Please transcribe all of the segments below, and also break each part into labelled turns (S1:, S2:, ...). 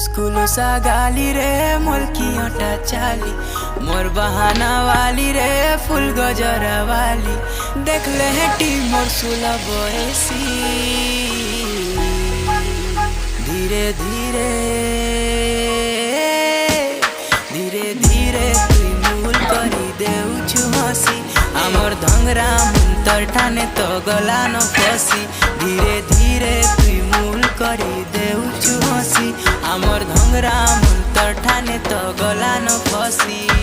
S1: लुसा गाली रे मोलकी आटा चाली मोर बहाना वाली रे फुल गजरा वाली देख ले हेटी मोर सुला बयसी धीरे धीरे धीरे धीरे तुई मूल करी देउछु हसी आमर धंगरा मुंतर ठाने तो गला न फसी धीरे धीरे तुई मूल करी देउछु हसी आमर धंगरा मुंतर ठाने तो गला न फसी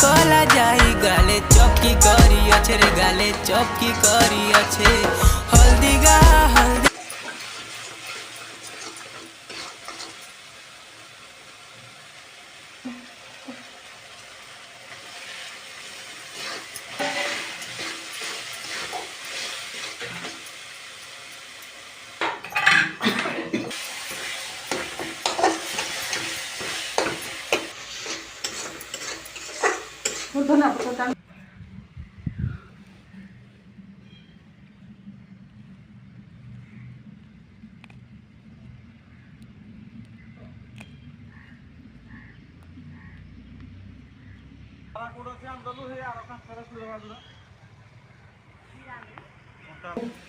S1: कला जाई गाले चौकी करी अच्छे रे गाले चौकी करी अच्छे हल्दी गा हल्दी
S2: Para